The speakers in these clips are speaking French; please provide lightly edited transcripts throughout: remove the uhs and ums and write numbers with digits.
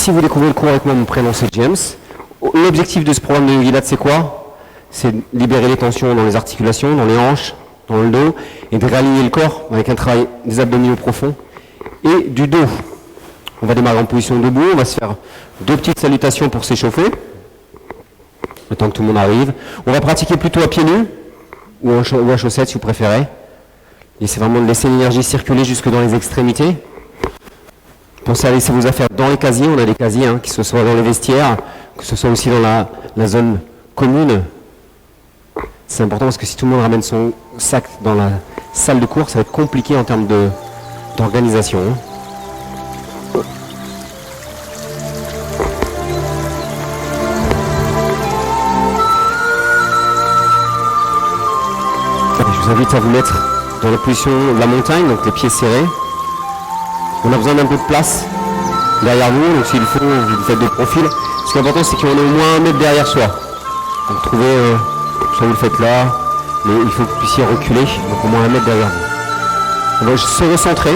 Si vous découvrez le cours avec moi, mon prénom c'est James. L'objectif de ce programme de Yogi c'est quoi? C'est de libérer les tensions dans les articulations, dans les hanches, dans le dos, et de réaligner le corps avec un travail des abdominaux profonds et du dos. On va démarrer en position debout, on va se faire 2 petites salutations pour s'échauffer, le temps que tout le monde arrive. On va pratiquer plutôt à pieds nus, ou à chaussettes si vous préférez. Essayez vraiment de laisser l'énergie circuler jusque dans les extrémités. Pensez à laisser vos affaires dans les casiers, on a des casiers, que ce soit dans les vestiaires, que ce soit aussi dans la zone commune. C'est important parce que si tout le monde ramène son sac dans la salle de cours, ça va être compliqué en termes d'organisation. Je vous invite à vous mettre dans la position de la montagne, donc les pieds serrés. On a besoin d'un peu de place derrière vous, donc s'il faut, vous faites de profil. Ce qui est important, c'est qu'on ait au moins 1 mètre derrière soi. Donc trouvez, soit vous le faites là, mais il faut que vous puissiez reculer, donc au moins 1 mètre derrière vous. On va se recentrer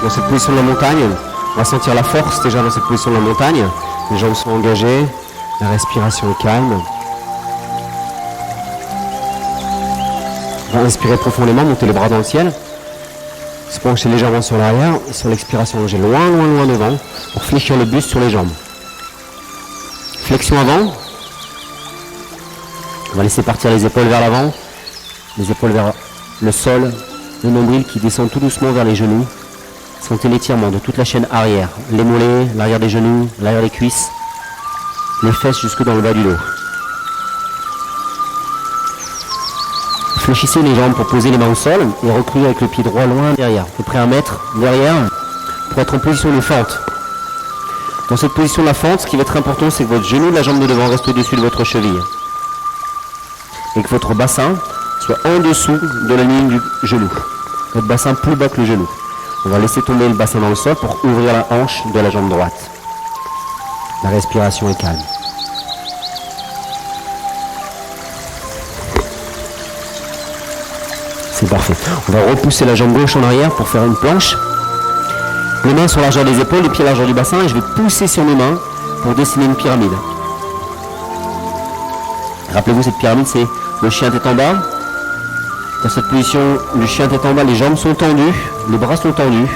dans cette position de la montagne. On va sentir la force déjà dans cette position de la montagne. Les jambes sont engagées, la respiration est calme. On va inspirer profondément, monter les bras dans le ciel. Se pencher légèrement sur l'arrière et sur l'expiration, longer loin, loin, loin devant pour fléchir le buste sur les jambes. Flexion avant. On va laisser partir les épaules vers l'avant, les épaules vers le sol, le nombril qui descend tout doucement vers les genoux. Sentez l'étirement de toute la chaîne arrière, les mollets, l'arrière des genoux, l'arrière des cuisses, les fesses jusque dans le bas du dos. Fléchissez les jambes pour poser les mains au sol et reculer avec le pied droit loin derrière, à peu près 1 mètre derrière, pour être en position de fente. Dans cette position de la fente, ce qui va être important, c'est que votre genou de la jambe de devant reste au-dessus de votre cheville. Et que votre bassin soit en dessous de la ligne du genou. Votre bassin plus bas que le genou. On va laisser tomber le bassin dans le sol pour ouvrir la hanche de la jambe droite. La respiration est calme. C'est parfait. On va repousser la jambe gauche en arrière pour faire une planche. Les mains sur la largeur des épaules, les pieds à la largeur du bassin, et je vais pousser sur mes mains pour dessiner une pyramide. Rappelez-vous, cette pyramide, c'est le chien tête en bas. Dans cette position, le chien tête en bas, les jambes sont tendues, les bras sont tendus.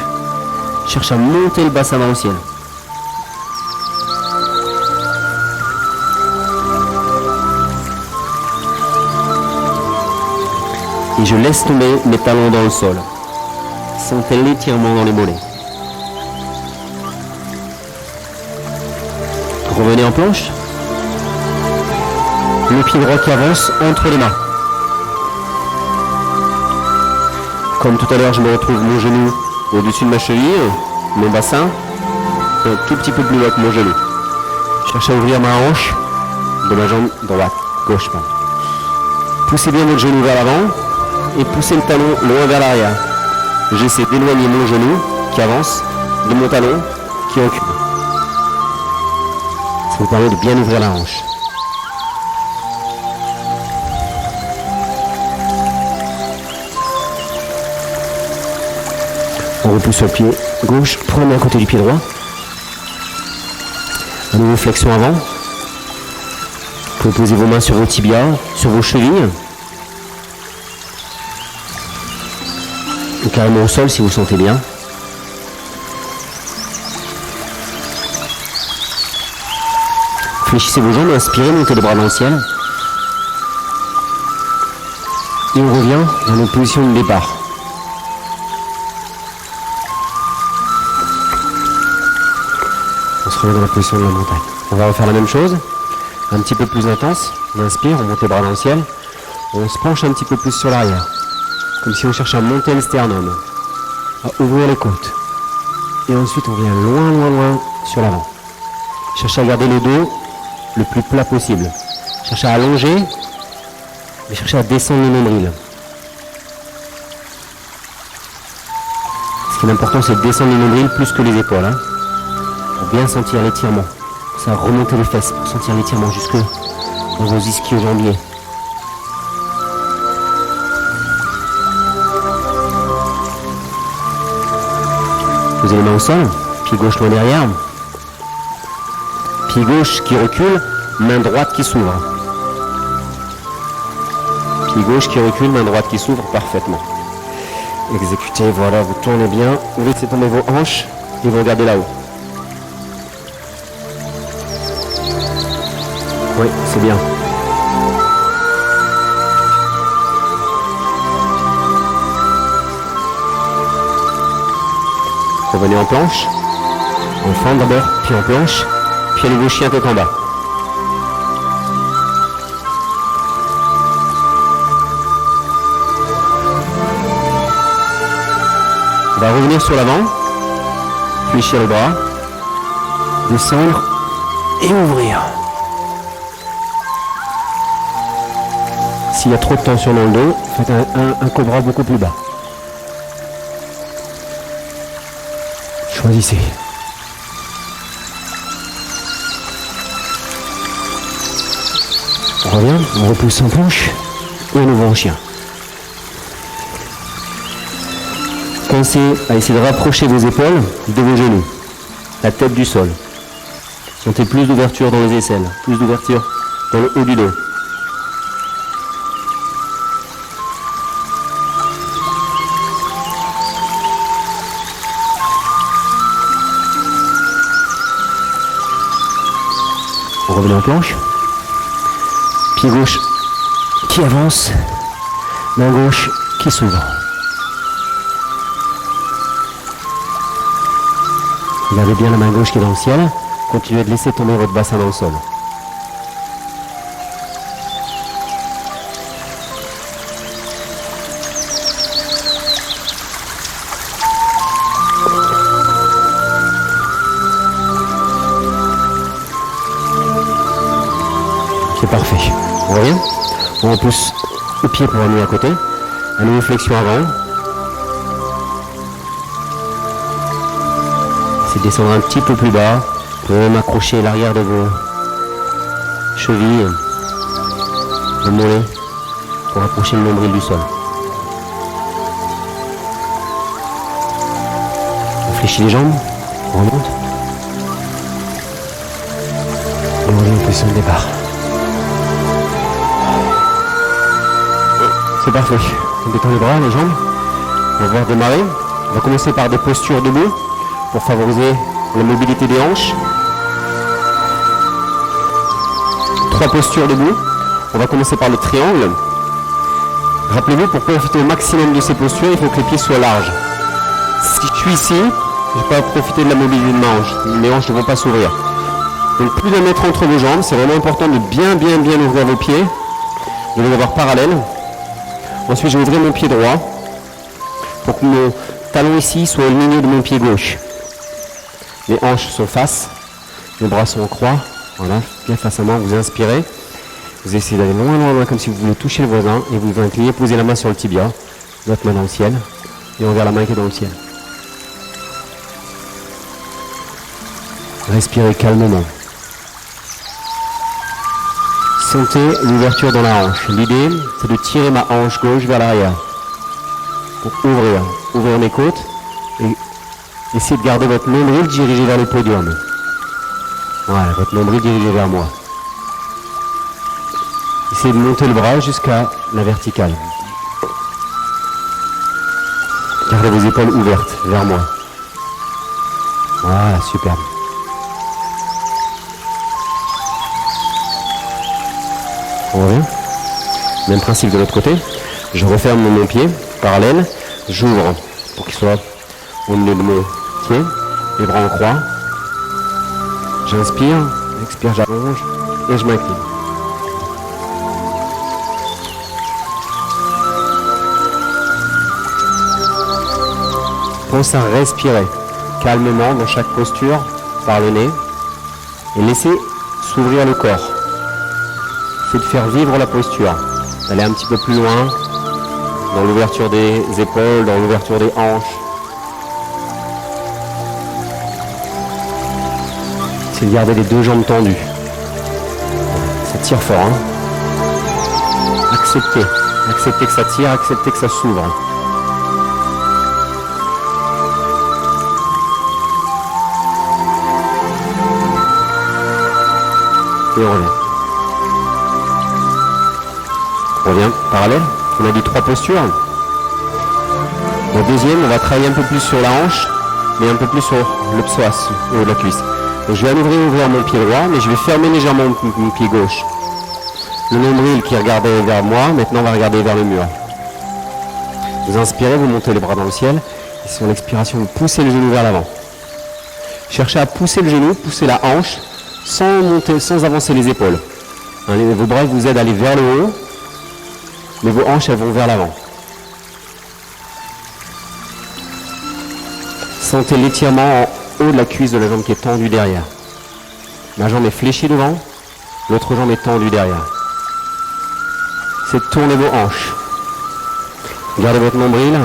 Cherche à monter le bassin dans le ciel. Et je laisse tomber mes talons dans le sol. Sentez l'étirement dans les mollets. Revenez en planche. Le pied droit qui avance entre les mains. Comme tout à l'heure, je me retrouve mon genou au-dessus de ma cheville, mon bassin, un tout petit peu plus bas que mon genou. Je cherche à ouvrir ma hanche de ma jambe droite, gauche. Pardon. Poussez bien votre genou vers l'avant. Et pousser le talon loin vers l'arrière. J'essaie d'éloigner mon genou qui avance de mon talon qui recule. Ça vous permet de bien ouvrir la hanche. On repousse le pied gauche, prenez à côté du pied droit. À nouveau flexion avant. Vous pouvez poser vos mains sur vos tibias, sur vos chevilles. Ou carrément au sol si vous le sentez bien. Fléchissez vos jambes, inspirez, montez les bras dans le ciel. Et on revient dans notre position de départ. On se remet dans la position de la montagne. On va refaire la même chose, un petit peu plus intense. On inspire, on monte les bras dans le ciel. On se penche un petit peu plus sur l'arrière. Comme si on cherchait à monter le sternum, à ouvrir les côtes. Et ensuite, on vient loin, loin, loin sur l'avant. Cherchez à garder le dos le plus plat possible. Cherchez à allonger, mais cherchez à descendre le nombril. Ce qui est important, c'est de descendre le nombril plus que les épaules. Pour bien sentir l'étirement. Ça va remonter les fesses pour sentir l'étirement jusque dans vos ischio-jambiers. Posez les mains au sol, pied gauche loin derrière. Pied gauche qui recule, main droite qui s'ouvre. Pied gauche qui recule, main droite qui s'ouvre parfaitement. Exécutez, voilà, vous tournez bien, vous laissez tomber vos hanches et vous regardez là-haut. Oui, c'est bien. Revenez en planche. En fente d'abord, puis en planche, puis allez vos chiens tête en bas. On va revenir sur l'avant, fléchir le bras, descendre et ouvrir. S'il y a trop de tension dans le dos, faites un cobra beaucoup plus bas. Choisissez. On revient, on repousse en planche et on ouvre en chien. Pensez à essayer de rapprocher vos épaules de vos genoux, la tête du sol. Sentez plus d'ouverture dans les aisselles, plus d'ouverture dans le haut du dos. On revient en planche. Pied gauche qui avance, main gauche qui s'ouvre. Regardez bien la main gauche qui est dans le ciel. Continuez de laisser tomber votre bassin dans le sol. C'est parfait. Vous voyez ? On repousse le pied pour amener à côté. À nouveau flexion avant. C'est descendre un petit peu plus bas. Vous pouvez même accrocher l'arrière de vos chevilles, le mollet, pour approcher le nombril du sol. On fléchit les jambes, on remonte. Et on revient en position de départ. C'est parfait. On détend les bras, les jambes. On va pouvoir démarrer. On va commencer par des postures debout pour favoriser la mobilité des hanches. 3 postures debout. On va commencer par le triangle. Rappelez-vous, pour profiter au maximum de ces postures, il faut que les pieds soient larges. Si je suis ici, je ne vais pas profiter de la mobilité de ma hanche. Mes hanches ne vont pas s'ouvrir. Donc plus d'un mètre entre vos jambes. C'est vraiment important de bien ouvrir vos pieds, de les avoir parallèles. Ensuite, je vais ouvrir mon pied droit pour que mon talon ici soit aligné de mon pied gauche. Les hanches sont face, les bras sont en croix. Voilà, bien face à moi, vous inspirez. Vous essayez d'aller loin, comme si vous voulez toucher le voisin et vous vous inclinez, posez la main sur le tibia, votre main dans le ciel et envers la main qui est dans le ciel. Respirez calmement. Sentez l'ouverture dans la hanche. L'idée, c'est de tirer ma hanche gauche vers l'arrière pour ouvrir mes côtes et essayez de garder votre nombril dirigé vers le podium. Voilà, votre nombril dirigé vers moi. Essayez de monter le bras jusqu'à la verticale. Gardez vos épaules ouvertes vers moi. Voilà, superbe. On revient. Même principe de l'autre côté. Je referme mon pied parallèle. J'ouvre pour qu'il soit au milieu de mon pied. Les bras en croix. J'inspire, expire, j'allonge et je m'incline. Pensez à respirer calmement dans chaque posture par le nez et laissez s'ouvrir le corps. C'est de faire vivre la posture, d'aller un petit peu plus loin dans l'ouverture des épaules, dans l'ouverture des hanches. C'est de garder les 2 jambes tendues. Ça tire fort, hein. Acceptez que ça tire, acceptez que ça s'ouvre. Et on revient. On revient parallèle. On a dit 3 postures. La deuxième, on va travailler un peu plus sur la hanche, mais un peu plus sur le psoas, au haut de la cuisse. Donc je vais à nouveau ouvrir mon pied droit, mais je vais fermer légèrement mon pied gauche. Le nombril qui regardait vers moi, maintenant va regarder vers le mur. Vous inspirez, vous montez les bras dans le ciel. Et sur l'expiration, vous poussez le genou vers l'avant. Cherchez à pousser le genou, pousser la hanche, sans monter, sans avancer les épaules. Vos bras vous aident à aller vers le haut, mais vos hanches, elles vont vers l'avant. Sentez l'étirement en haut de la cuisse de la jambe qui est tendue derrière. Ma jambe est fléchie devant, l'autre jambe est tendue derrière. C'est de tourner vos hanches. Gardez votre nombril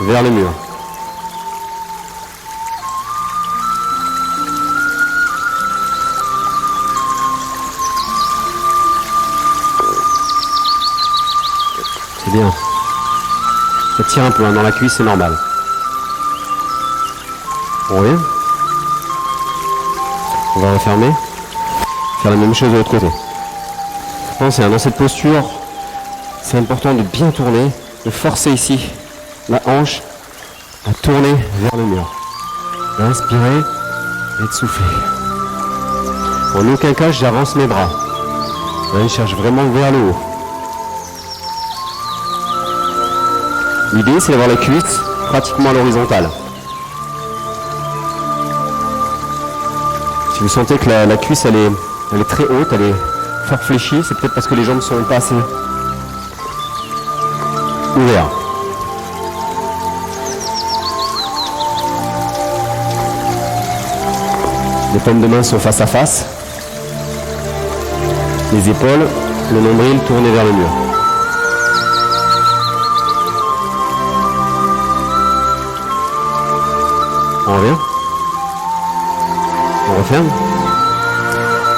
vers le mur. C'est bien. Ça tire un peu dans la cuisse, c'est normal. On revient. On va refermer. Faire la même chose de l'autre côté. Pensez, dans cette posture, c'est important de bien tourner, de forcer ici la hanche à tourner vers le mur. Inspirez et de souffler. En aucun cas, j'avance mes bras. Je cherche vraiment vers le haut. L'idée, c'est d'avoir la cuisse pratiquement à l'horizontale. Si vous sentez que la cuisse elle est très haute, elle est fort fléchie, c'est peut-être parce que les jambes ne sont pas assez ouvertes. Les paumes de main sont face à face. Les épaules, le nombril tourné vers le mur. On revient. On referme.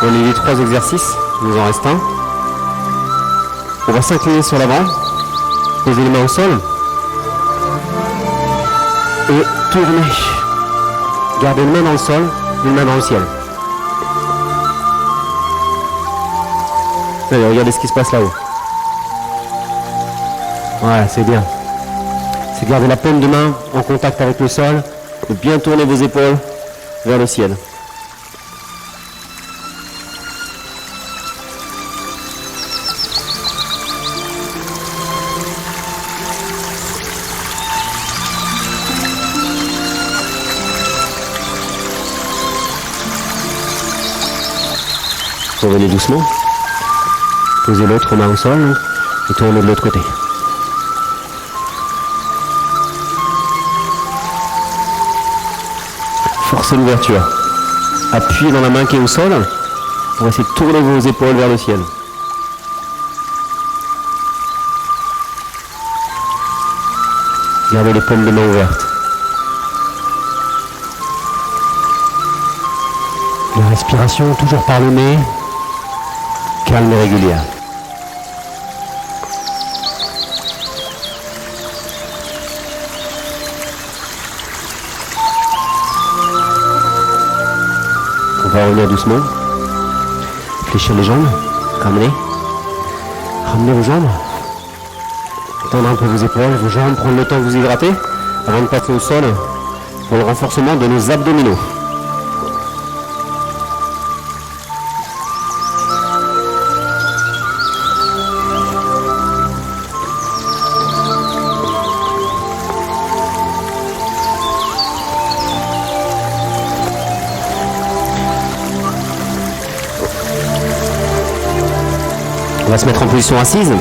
On a les 3 exercices, il nous en reste un. On va s'incliner sur l'avant, poser les mains au sol et tourner. Gardez une main dans le sol, une main dans le ciel. Allez, regardez ce qui se passe là-haut. Voilà, c'est bien. C'est garder la paume de main en contact avec le sol, de bien tourner vos épaules vers le ciel. Revenez doucement. Posez l'autre main au sol et tournez de l'autre côté. Forcez l'ouverture. Appuyez dans la main qui est au sol pour essayer de tourner vos épaules vers le ciel. Gardez les paumes de main ouvertes. La respiration toujours par le nez, calme et régulière. On va revenir doucement. Fléchir les jambes, ramenez. Ramenez vos jambes. Tendre un peu vos épaules, vos jambes, prendre le temps de vous hydrater avant de passer au sol pour le renforcement de nos abdominaux. On va se mettre en position assise.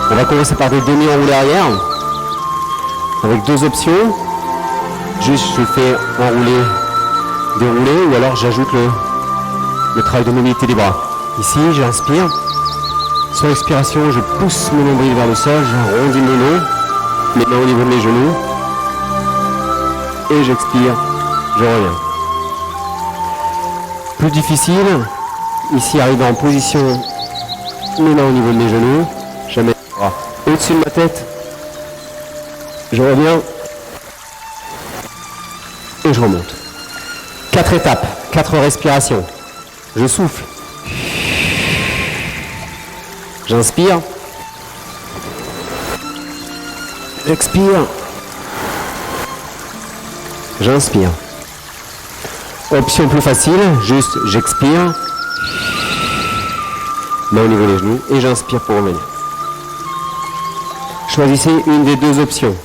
On va commencer par des demi-enroulés arrière avec 2 options. Juste je fais enrouler, dérouler ou alors j'ajoute le travail de mobilité des bras. Ici j'inspire. Sur l'expiration je pousse mon nombril vers le sol, j'arrondis mon dos, les mains au niveau de mes genoux. Et j'expire, je reviens. Plus difficile, ici arriver en position, mes mains au niveau de mes genoux, jamais au-dessus de ma tête, je reviens et je remonte. 4 étapes, 4 respirations. Je souffle. J'inspire. J'expire. J'inspire. Option plus facile, juste j'expire. Main au niveau des genoux et j'inspire pour revenir. Choisissez une des deux options.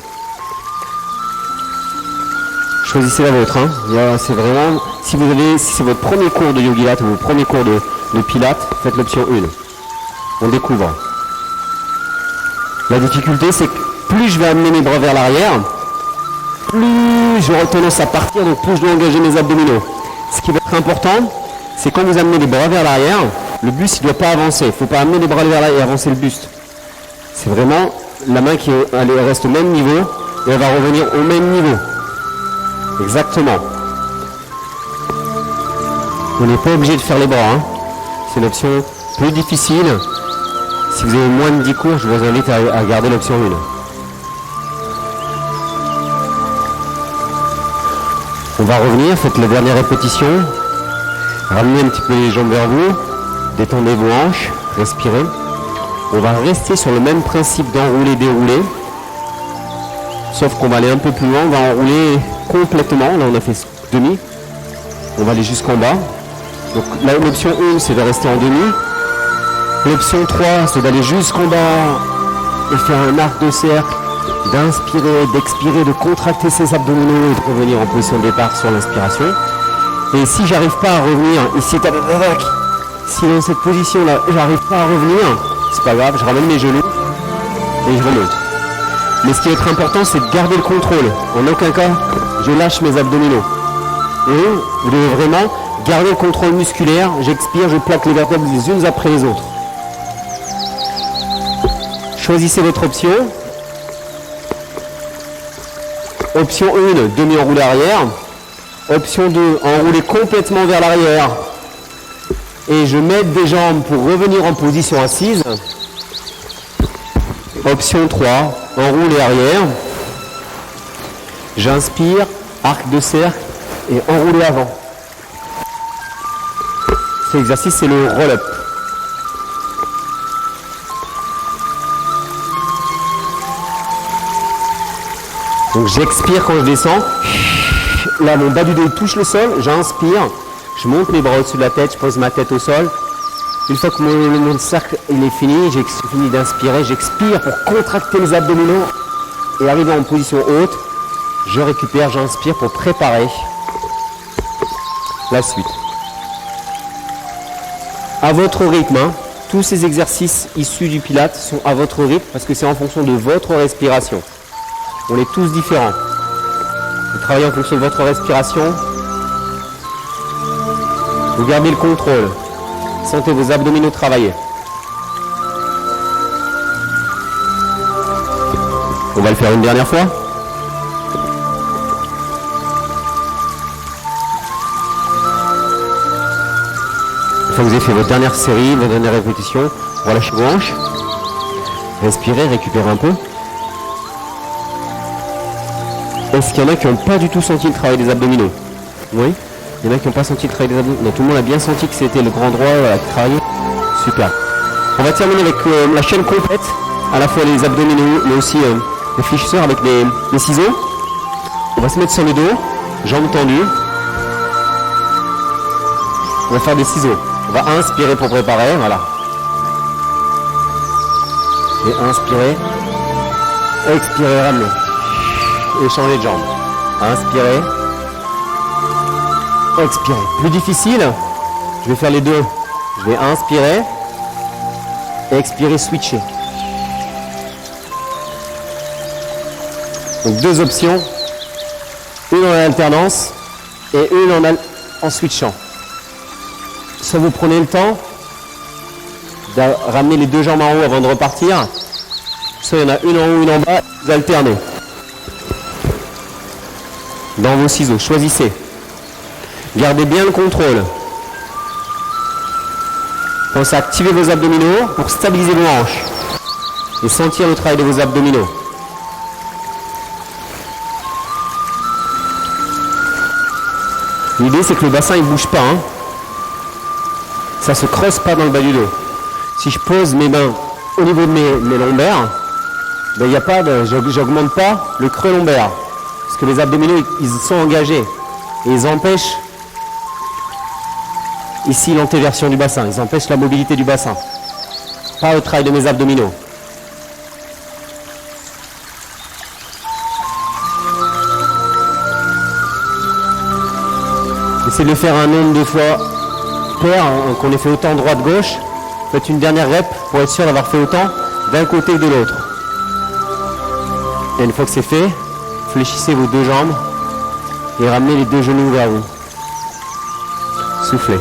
Choisissez la vôtre. Hein. C'est vraiment, si c'est votre premier cours de Yogilat ou votre premier cours de Pilates, faites l'option 1. On découvre. La difficulté, c'est que plus je vais amener mes bras vers l'arrière, plus j'aurai tendance à partir, donc plus je dois engager mes abdominaux. Ce qui va être important, c'est quand vous amenez les bras vers l'arrière, le buste il ne doit pas avancer. Il ne faut pas amener les bras vers l'arrière et avancer le buste. C'est vraiment la main qui reste au même niveau et elle va revenir au même niveau. Exactement. On n'est pas obligé de faire les bras. Hein. C'est une option plus difficile. Si vous avez moins de 10 cours, je vous invite à garder l'option 1. On va revenir, faites la dernière répétition. Ramenez un petit peu les jambes vers vous. Détendez vos hanches, respirez. On va rester sur le même principe d'enrouler-dérouler. Sauf qu'on va aller un peu plus loin, on va enrouler complètement. Là, on a fait demi. On va aller jusqu'en bas. Donc là, l'option 1, c'est de rester en demi. L'option 3, c'est d'aller jusqu'en bas et faire un arc de cercle, d'inspirer, d'expirer, de contracter ses abdominaux et de revenir en position de départ sur l'inspiration. Et si j'arrive pas à revenir, ici, si dans cette position-là, j'arrive pas à revenir, c'est pas grave, je ramène mes genoux et je remonte. Mais ce qui va être important, c'est de garder le contrôle. En aucun cas, je lâche mes abdominaux. Et vous devez vraiment garder le contrôle musculaire. J'expire, je plaque les vertèbres les unes après les autres. Choisissez votre option. Option 1, demi-enroulé arrière. Option 2, enrouler complètement vers l'arrière. Et je mets des jambes pour revenir en position assise. Option 3, enrouler arrière. J'inspire, arc de cercle et enrouler avant. Cet exercice, c'est le roll-up. Donc j'expire quand je descends. Là, mon bas du dos touche le sol. J'inspire. Je monte mes bras au-dessus de la tête. Je pose ma tête au sol. Une fois que mon cercle il est fini, j'ai fini d'inspirer. J'expire pour contracter les abdominaux et arriver en position haute. Je récupère, j'inspire pour préparer la suite. À votre rythme, hein. Tous ces exercices issus du Pilates sont à votre rythme parce que c'est en fonction de votre respiration. On est tous différents. Vous travaillez en fonction de votre respiration. Vous gardez le contrôle. Sentez vos abdominaux travailler. On va le faire une dernière fois. Une fois que vous avez fait votre dernière série, votre dernière répétition, relâchez vos hanches. Respirez, récupérez un peu. Est-ce qu'il y en a qui n'ont pas du tout senti le travail des abdominaux? Oui. Il y en a qui n'ont pas senti le travail des abdominaux. Non, tout le monde a bien senti que c'était le grand droit qui travaillait. Super. On va terminer avec la chaîne complète, à la fois les abdominaux, mais aussi les fléchisseurs avec les ciseaux. On va se mettre sur le dos, jambes tendues. On va faire des ciseaux. On va inspirer pour préparer, voilà. Et inspirer. Expirer, ramener. Et changer de jambe. Inspirer. Expirer. Plus difficile, je vais faire les deux. Je vais inspirer. Expirer, switcher. Donc deux options. Une en alternance et une en switchant. Soit vous prenez le temps de ramener les deux jambes en haut avant de repartir. Soit il y en a une en haut, une en bas, vous alternez. Dans vos ciseaux, choisissez. Gardez bien le contrôle. Pensez à activer vos abdominaux pour stabiliser vos hanches et sentir le travail de vos abdominaux. L'idée c'est que le bassin il bouge pas. Hein. Ça se creuse pas dans le bas du dos. Si je pose mes mains au niveau de mes lombaires, ben, y a pas de, j'augmente pas le creux lombaire. Parce que les abdominaux ils sont engagés. Et ils empêchent ici l'antéversion du bassin. Ils empêchent la mobilité du bassin. Pas le travail de mes abdominaux. Essayez de le faire un nombre de fois pair, hein, qu'on ait fait autant droite-gauche. Faites une dernière rep pour être sûr d'avoir fait autant d'un côté que de l'autre. Et une fois que c'est fait, fléchissez vos deux jambes et ramenez les deux genoux vers vous. Soufflez.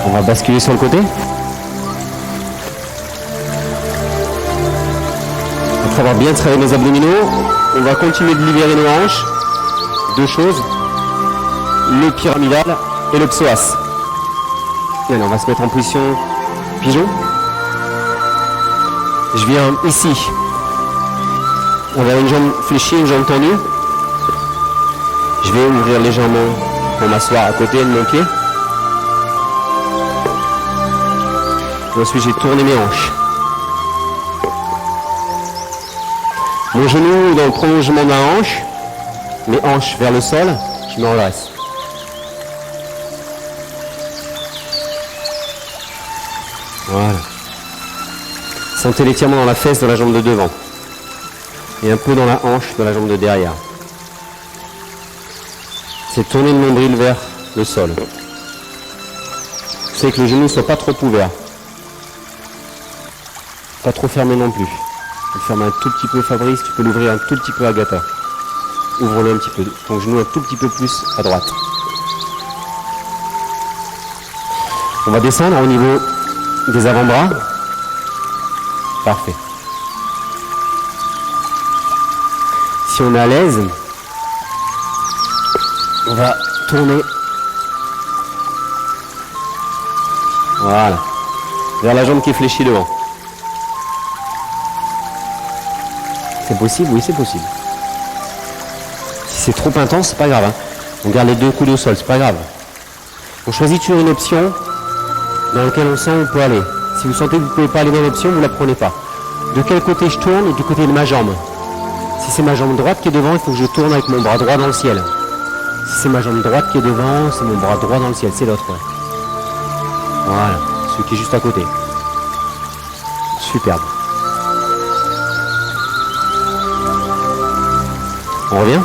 On va basculer sur le côté. Après avoir bien travaillé nos abdominaux, on va continuer de libérer nos hanches. Deux choses, le pyramidal et le psoas. Et alors on va se mettre en position pigeon. Je viens ici. On va avoir une jambe fléchie, une jambe tendue. Je vais ouvrir légèrement pour m'asseoir à côté de mon pied. Et ensuite j'ai tourné mes hanches. Mon genou dans le prolongement de la hanche, mes hanches vers le sol, je me redresse. Voilà. Sentez l'étirement dans la fesse de la jambe de devant. Et un peu dans la hanche de la jambe de derrière. C'est tourner le nombril vers le sol. C'est que le genou ne soit pas trop ouvert. Pas trop fermé non plus. Tu le fermes un tout petit peu Fabrice, tu peux l'ouvrir un tout petit peu Agatha. Ouvre-le un petit peu, ton genou un tout petit peu plus à droite. On va descendre au niveau des avant-bras. Parfait. Si on est à l'aise, on va tourner. Voilà. Vers la jambe qui est fléchie devant. C'est possible? Oui, c'est possible. Si c'est trop intense, c'est pas grave. Hein. On garde les deux coudes au sol, c'est pas grave. On choisit toujours une option dans laquelle on sent où on peut aller. Si vous sentez que vous ne pouvez pas aller dans l'option, vous ne la prenez pas. De quel côté je tourne? Du côté de ma jambe. Si c'est ma jambe droite qui est devant, il faut que je tourne avec mon bras droit dans le ciel. Si c'est ma jambe droite qui est devant, c'est mon bras droit dans le ciel. C'est l'autre. Ouais. Voilà. Celui qui est juste à côté. Superbe. On revient.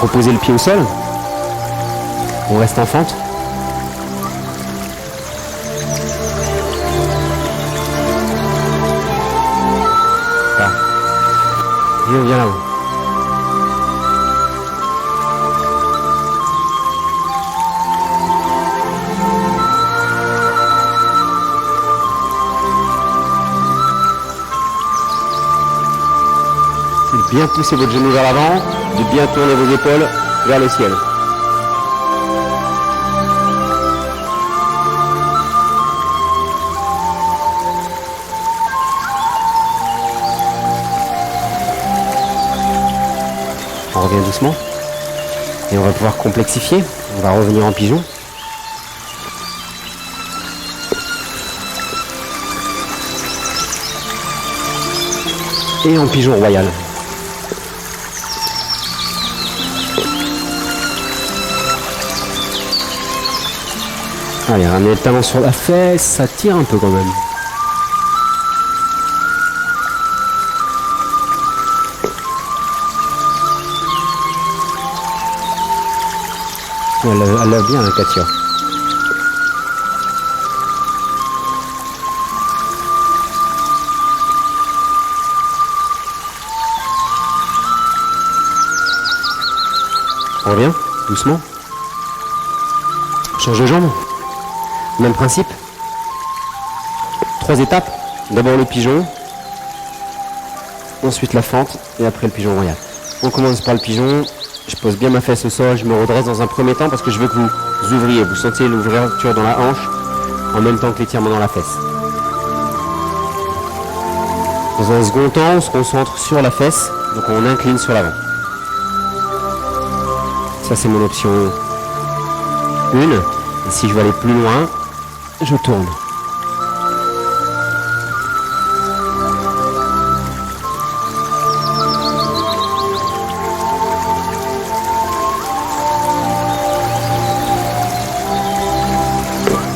Reposez le pied au sol. On reste en fente. Là. Viens là-haut. Bien pousser votre genou vers l'avant, de bien tourner vos épaules vers le ciel. On revient doucement et on va pouvoir complexifier. On va revenir en pigeon. Et en pigeon royal. Allez, ramenez le talon sur la fesse, ça tire un peu quand même. Elle lève bien, hein, Katia. On revient, doucement. Change de jambe. Même principe. 3 étapes. D'abord le pigeon, ensuite la fente et après le pigeon royal. On commence par le pigeon. Je pose bien ma fesse au sol, je me redresse dans un premier temps parce que je veux que vous ouvriez. Vous sentez l'ouverture dans la hanche en même temps que l'étirement dans la fesse. Dans un second temps, on se concentre sur la fesse, donc on incline sur l'avant. Ça, c'est mon option 1. Et si je veux aller plus loin, je tourne.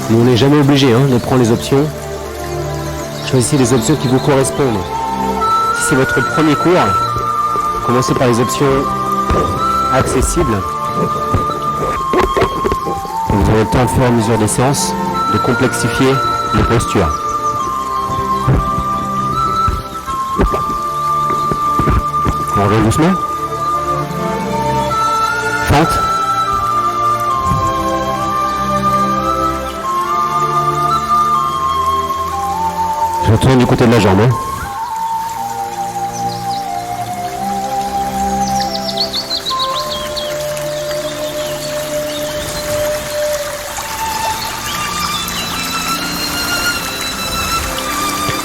Mais on n'est jamais obligé de prendre les options. Choisissez les options qui vous correspondent. Si c'est votre premier cours, commencez par les options accessibles. Vous aurez le temps, au fur et à mesure des séances, de complexifier les postures. On revient doucement. Fente. Je tourne du côté de la jambe.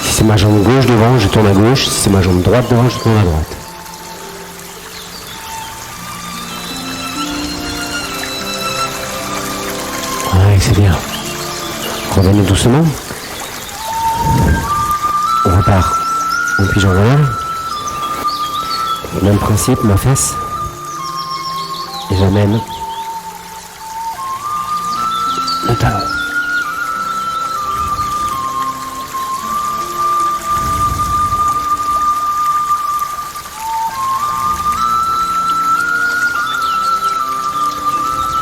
Si c'est ma jambe gauche devant, je tourne à gauche. Si c'est ma jambe droite devant, je tourne à droite. Ouais, c'est bien. Revenez doucement. On repart en pigeon volant. Même principe, ma fesse. Et j'amène le talon.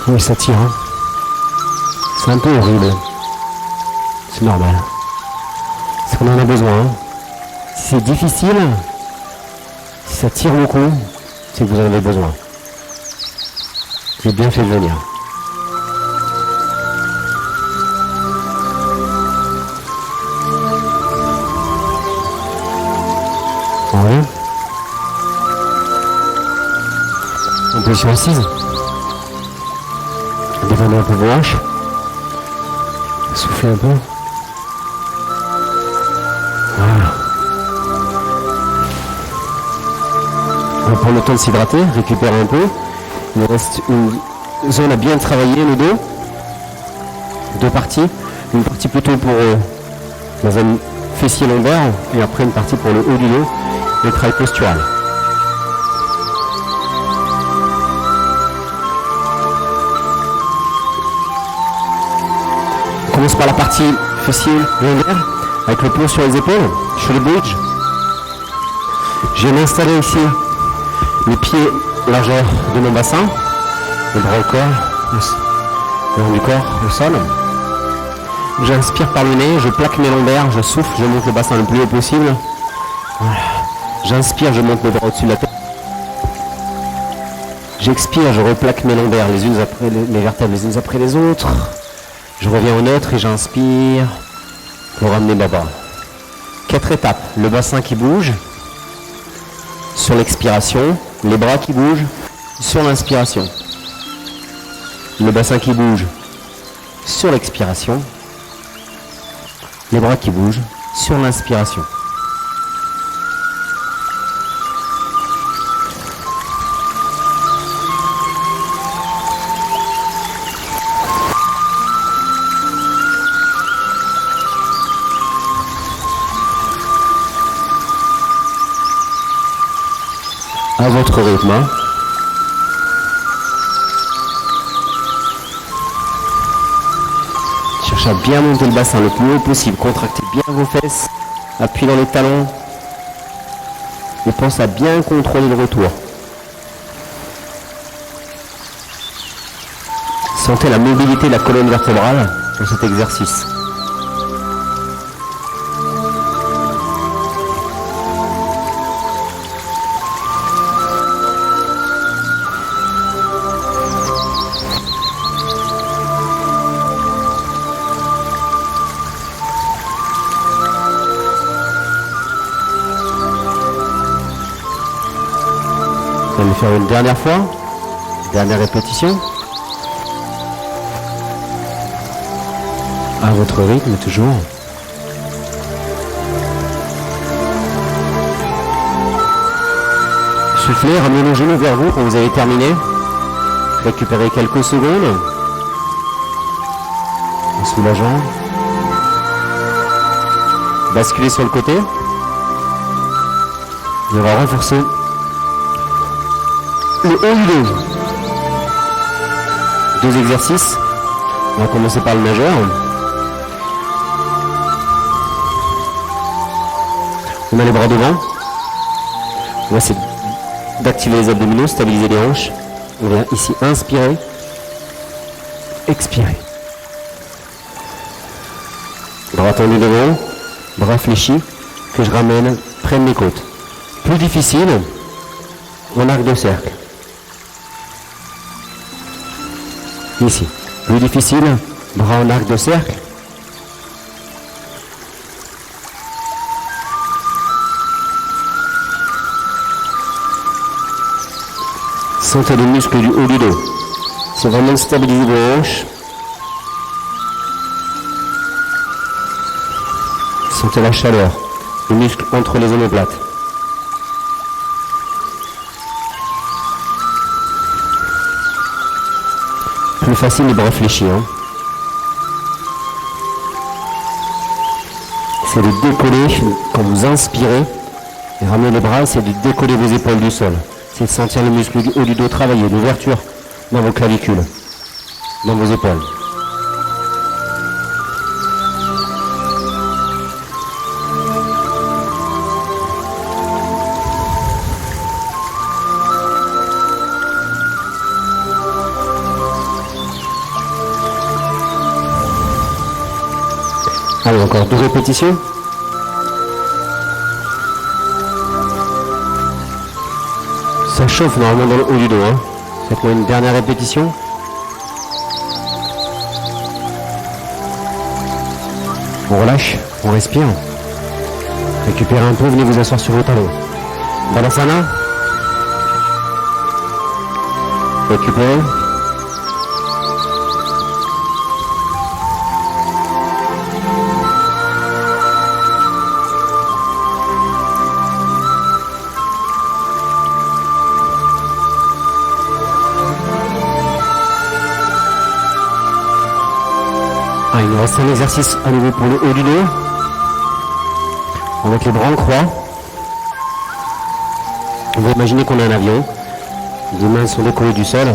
Oui, ça tire. C'est un peu horrible. C'est normal. C'est qu'on en a besoin. Si c'est difficile, si ça tire beaucoup, c'est que vous en avez besoin. J'ai bien fait de venir. Oui. En position assise. Détendez un peu vos hanches. Soufflez un peu. Voilà. On va prendre le temps de s'hydrater, récupérer un peu. Il nous reste une zone à bien travailler, le dos. Deux parties. Une partie plutôt pour la zone fessier lombaire et après une partie pour le haut du dos, le travail postural. On commence par la partie fessier lombaire avec le pont sur les épaules, shoulder bridge. Je viens m'installer ici les pieds largeur de mon bassin, le bras au corps, le long du corps, au sol. J'inspire par le nez, je plaque mes lombaires, je souffle, je monte le bassin le plus haut possible. Voilà. J'inspire, je monte mes bras au-dessus de la tête. J'expire, je replaque mes lombaires les unes après les vertèbres les unes après les autres. Je reviens au neutre et j'inspire pour ramener ma bas. 4 étapes. Le bassin qui bouge sur l'expiration, les bras qui bougent sur l'inspiration. Le bassin qui bouge sur l'expiration, les bras qui bougent sur l'inspiration. À votre rythme. Cherchez à bien monter le bassin le plus haut possible. Contractez bien vos fesses. Appuyez dans les talons. Et pensez à bien contrôler le retour. Sentez la mobilité de la colonne vertébrale dans cet exercice. On va le faire une dernière fois, dernière répétition. À votre rythme, toujours. Soufflez, ramenez le genou vers vous quand vous avez terminé. Récupérez quelques secondes. En soulageant. Basculez sur le côté. Et on va renforcer le haut du dos. 2 exercices. On va commencer par le nageur. On a les bras devant. On va essayer d'activer les abdominaux, stabiliser les hanches. On vient ici inspirer, expirer. Bras tendus devant, bras fléchis, que je ramène près de mes côtes. Plus difficile, en arc de cercle. Ici. Plus difficile, bras en arc de cercle. Sentez les muscles du haut du dos. C'est vraiment de stabiliser vos hanches. Sentez la chaleur, les muscles entre les omoplates. Plus facile les bras fléchis. C'est de décoller quand vous inspirez et ramenez les bras, c'est de décoller vos épaules du sol. C'est de sentir les muscles du haut du dos travailler, l'ouverture dans vos clavicules, dans vos épaules. Allez, encore 2 répétitions. Ça chauffe normalement dans le haut du dos. Faites-moi une dernière répétition. On relâche, on respire. Récupérez un peu, venez vous asseoir sur vos talons. Balasana. Récupérez. Il nous reste un exercice à nouveau pour le haut du dos. On va mettre les bras en croix. On va imaginer qu'on a un avion. Les mains sont décollées du sol.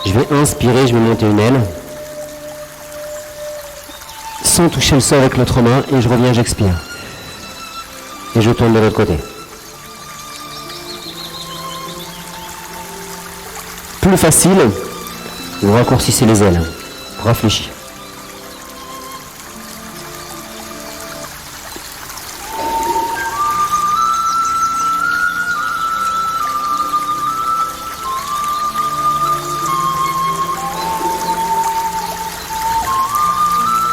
Je vais inspirer, je vais monter une aile. Sans toucher le sol avec l'autre main. Et je reviens, j'expire. Et je tourne de l'autre côté. Plus facile, vous raccourcissez les ailes. Réfléchis.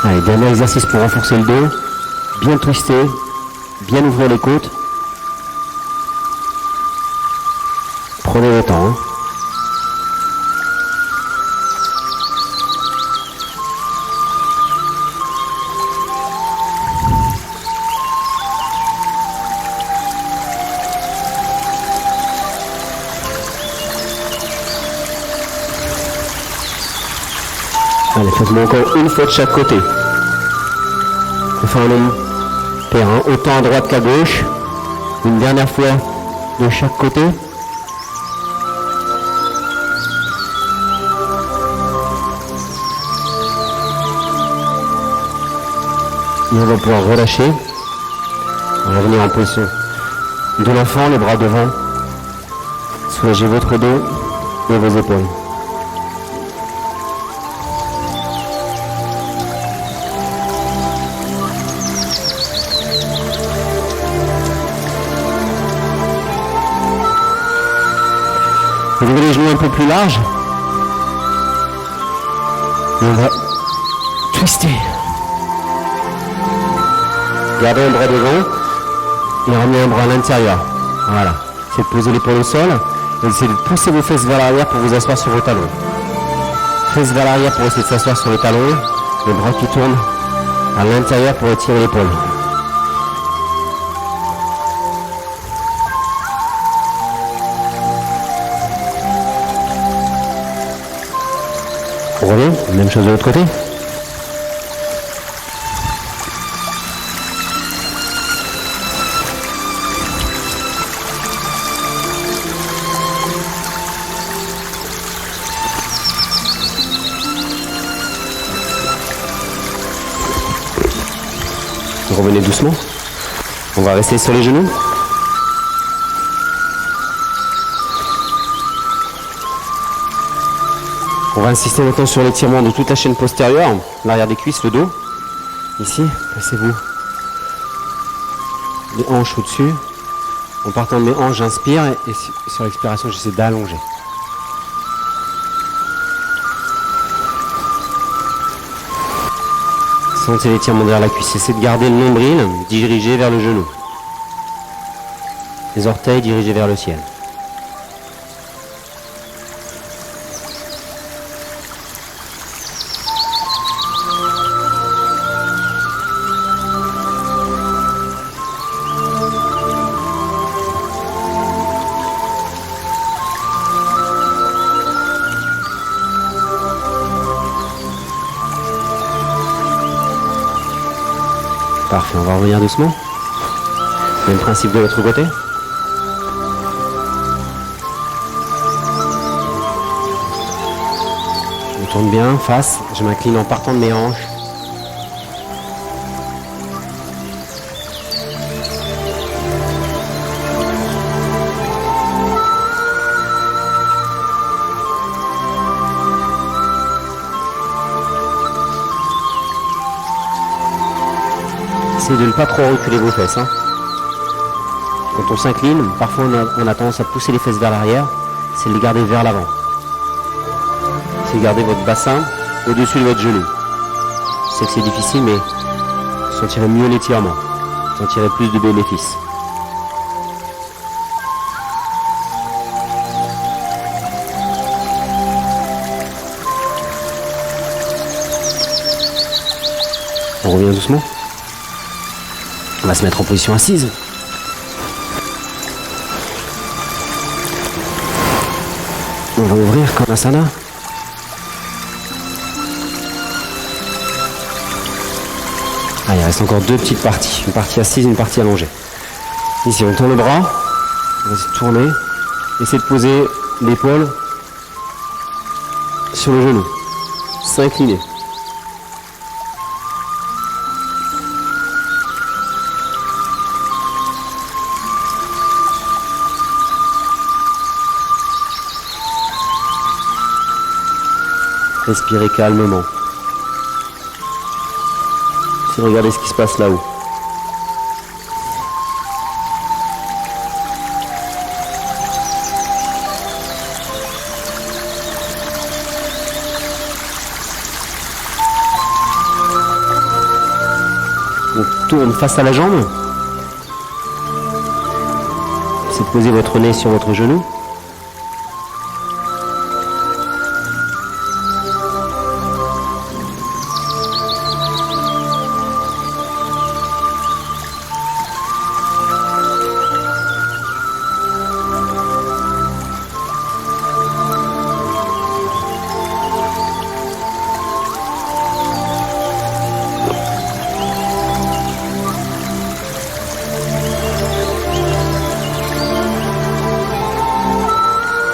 Allez, dernier exercice pour renforcer le dos. Bien twister, bien ouvrir les côtes. Prenez le temps. Allez, faites-moi encore une fois de chaque côté. On fait un long terrain, autant à droite qu'à gauche. Une dernière fois de chaque côté. Et on va pouvoir relâcher. On va revenir en position de l'enfant, les bras devant. Soulagez votre dos et vos épaules. Vous avez les genoux un peu plus larges. Et on va twister. Gardez le bras devant et ramenez un bras à l'intérieur. Voilà. C'est de poser l'épaule au sol et essayez de pousser vos fesses vers l'arrière pour vous asseoir sur vos talons. Fesses vers l'arrière pour essayer de s'asseoir sur les talons. Les bras qui tournent à l'intérieur pour étirer l'épaule. On revient, même chose de l'autre côté. Revenez doucement. On va rester sur les genoux. On va insister maintenant sur l'étirement de toute la chaîne postérieure, l'arrière des cuisses, le dos. Ici, placez-vous les hanches au-dessus. En partant de mes hanches, j'inspire et sur l'expiration, j'essaie d'allonger. Sentez l'étirement derrière la cuisse. Essayez de garder le nombril dirigé vers le genou. Les orteils dirigés vers le ciel. Parfait, on va revenir doucement. Même principe de l'autre côté. Je me tourne bien, face, je m'incline en partant de mes hanches. Essayez de ne pas trop reculer vos fesses. Quand on s'incline, parfois on a tendance à pousser les fesses vers l'arrière. C'est de les garder vers l'avant. C'est de garder votre bassin au-dessus de votre genou. Je sais que c'est difficile, mais vous sentirez mieux l'étirement. Vous sentirez plus de bénéfices. On revient doucement. On va se mettre en position assise. On va ouvrir comme un asana. Ah, il reste encore deux petites parties. Une partie assise et une partie allongée. Ici, on tourne le bras. On va se tourner. Essayez de poser l'épaule sur le genou. S'incliner. Respirez calmement. Puis regardez ce qui se passe là-haut. On tourne face à la jambe. Essayez de poser votre nez sur votre genou.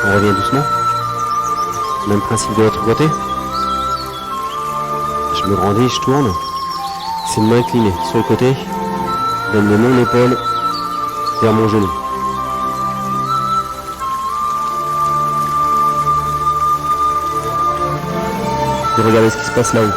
On revient doucement. Même principe de l'autre côté. Je me grandis, je tourne. C'est de m'incliner sur le côté. Je donne de mon épaule vers mon genou. Et regardez ce qui se passe là-haut.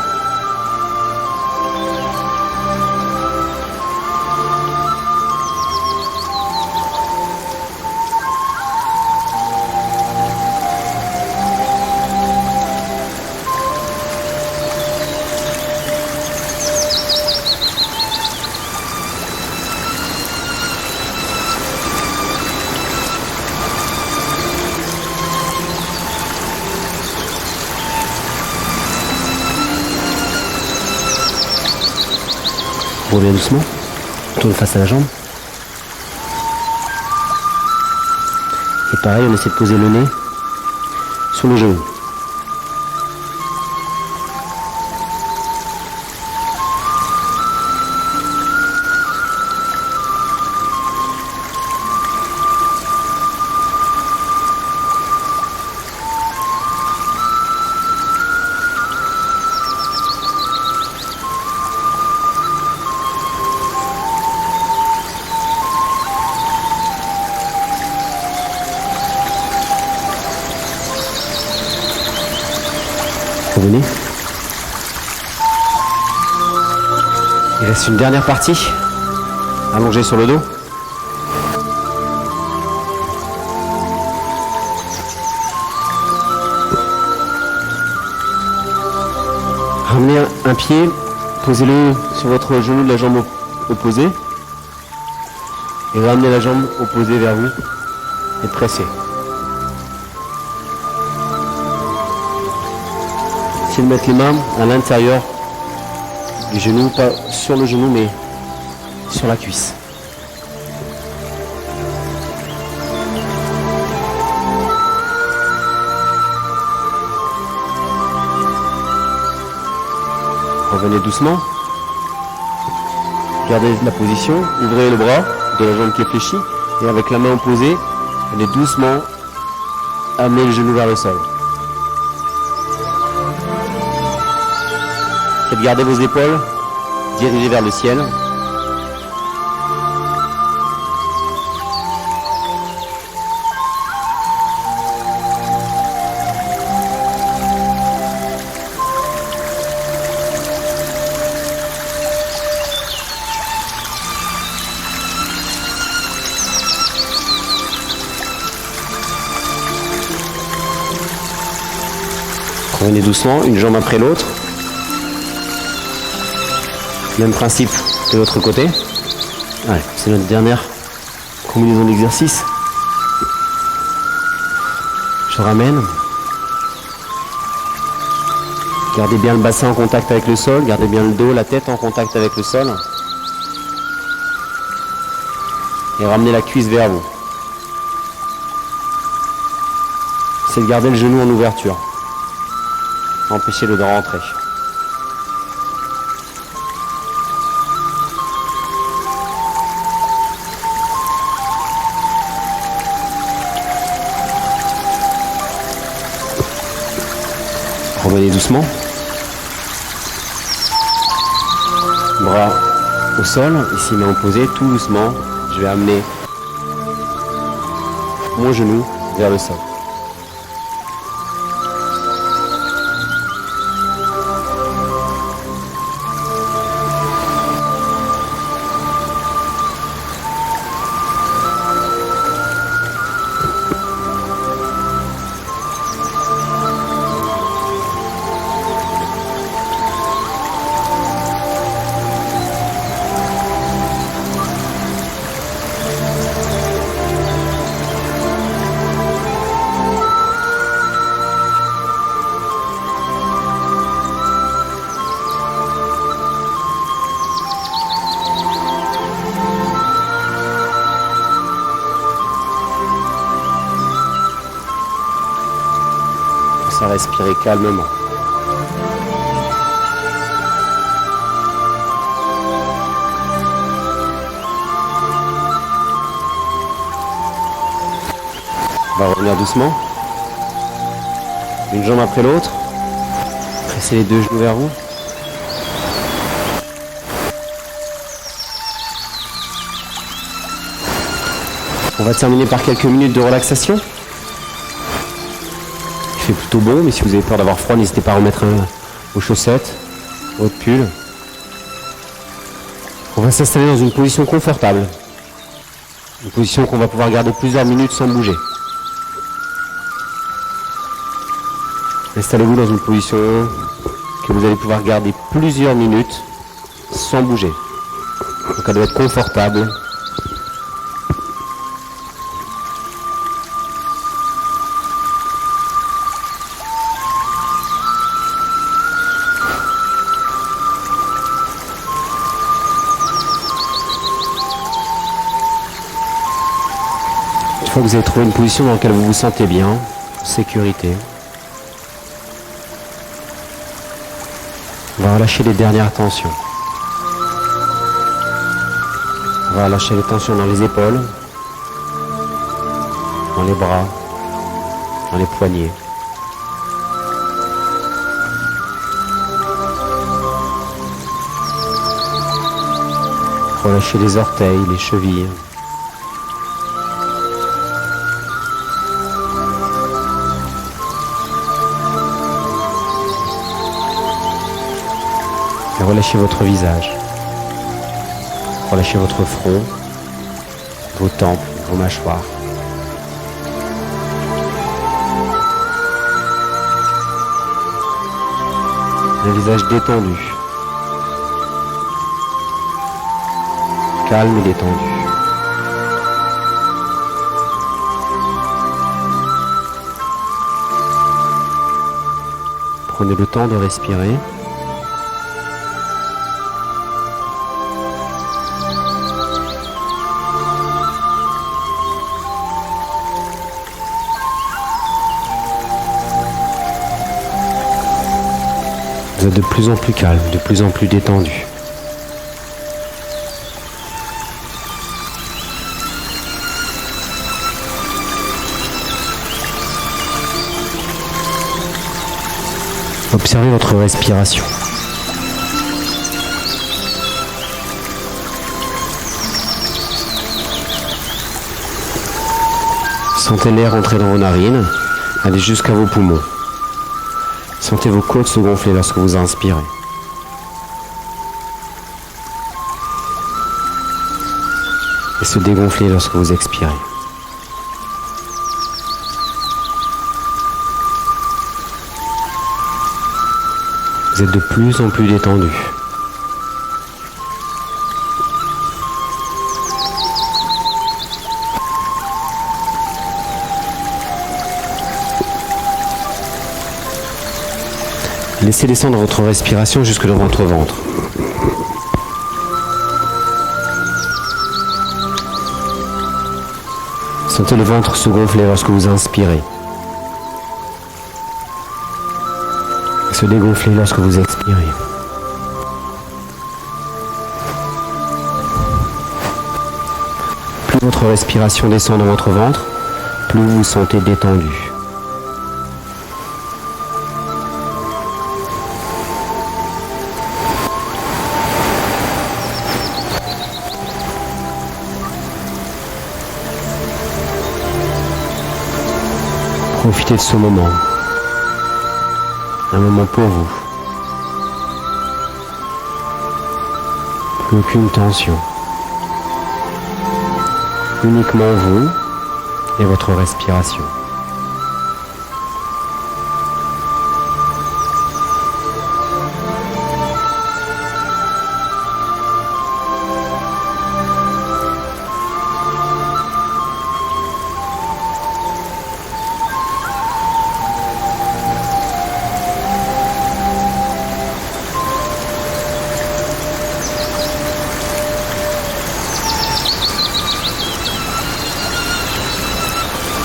Reviens doucement. Tourne face à la jambe. Et pareil, on essaie de poser le nez sur le genou. Revenez. Il reste une dernière partie. Allongé sur le dos. Ramenez un pied, posez-le sur votre genou de la jambe opposée. Et ramenez la jambe opposée vers vous et pressez. Essayez de mettre les mains à l'intérieur du genou, pas sur le genou mais sur la cuisse. Revenez doucement. Gardez la position, ouvrez le bras de la jambe qui est fléchie et avec la main opposée, venez doucement amener le genou vers le sol. Faites garder vos épaules dirigées vers le ciel. Revenez doucement, une jambe après l'autre. Même principe de l'autre côté. Ouais, c'est notre dernière combinaison d'exercice. Je ramène. Gardez bien le bassin en contact avec le sol, gardez bien le dos, la tête en contact avec le sol. Et ramenez la cuisse vers vous. C'est de garder le genou en ouverture. Empêchez-le de rentrer. Revenez doucement. Bras au sol, ici main opposée, tout doucement. Je vais amener mon genou vers le sol. À respirer calmement. On va revenir doucement. Une jambe après l'autre. Pressez les deux genoux vers vous. On va terminer par quelques minutes de relaxation. Il fait plutôt bon, mais si vous avez peur d'avoir froid, n'hésitez pas à remettre vos chaussettes, votre pull. On va s'installer dans une position confortable. Une position qu'on va pouvoir garder plusieurs minutes sans bouger. Installez-vous dans une position que vous allez pouvoir garder plusieurs minutes sans bouger. Donc elle doit être confortable. fois que vous avez trouvé une position dans laquelle vous vous sentez bien, sécurité, on va relâcher les dernières tensions. On va relâcher les tensions dans les épaules, dans les bras, dans les poignets. Relâchez les orteils, les chevilles. Et relâchez votre visage. Relâchez votre front, vos tempes, vos mâchoires. Un visage détendu. Calme et détendu. Prenez le temps de respirer. Vous êtes de plus en plus calme, de plus en plus détendu. Observez votre respiration. Sentez l'air entrer dans vos narines, aller jusqu'à vos poumons. Sentez vos côtes se gonfler lorsque vous inspirez. Et se dégonfler lorsque vous expirez. Vous êtes de plus en plus détendu. Laissez descendre votre respiration jusque dans votre ventre. Sentez le ventre se gonfler lorsque vous inspirez. Et se dégonfler lorsque vous expirez. Plus votre respiration descend dans votre ventre, plus vous vous sentez détendu. Profitez de ce moment. Un moment pour vous. Plus aucune tension. Uniquement vous et votre respiration.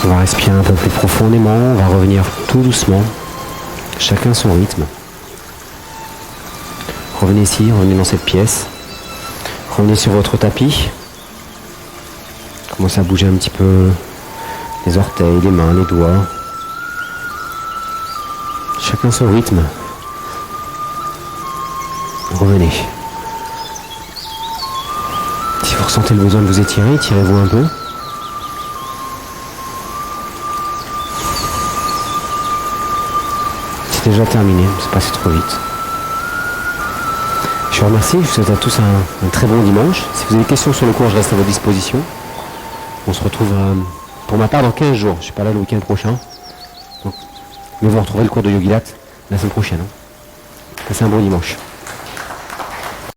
On va respirer un peu plus profondément, on va revenir tout doucement, chacun son rythme. Revenez ici, revenez dans cette pièce, revenez sur votre tapis, commencez à bouger un petit peu les orteils, les mains, les doigts, chacun son rythme. Revenez. Si vous ressentez le besoin de vous étirer, étirez-vous un peu. C'est déjà terminé, c'est passé trop vite. Je vous remercie, je vous souhaite à tous un très bon dimanche. Si vous avez des questions sur le cours, je reste à votre disposition. On se retrouve pour ma part dans 15 jours. Je ne suis pas là le week-end prochain. Donc, mais vous retrouverez le cours de Yogilat la semaine prochaine. Passez un bon dimanche.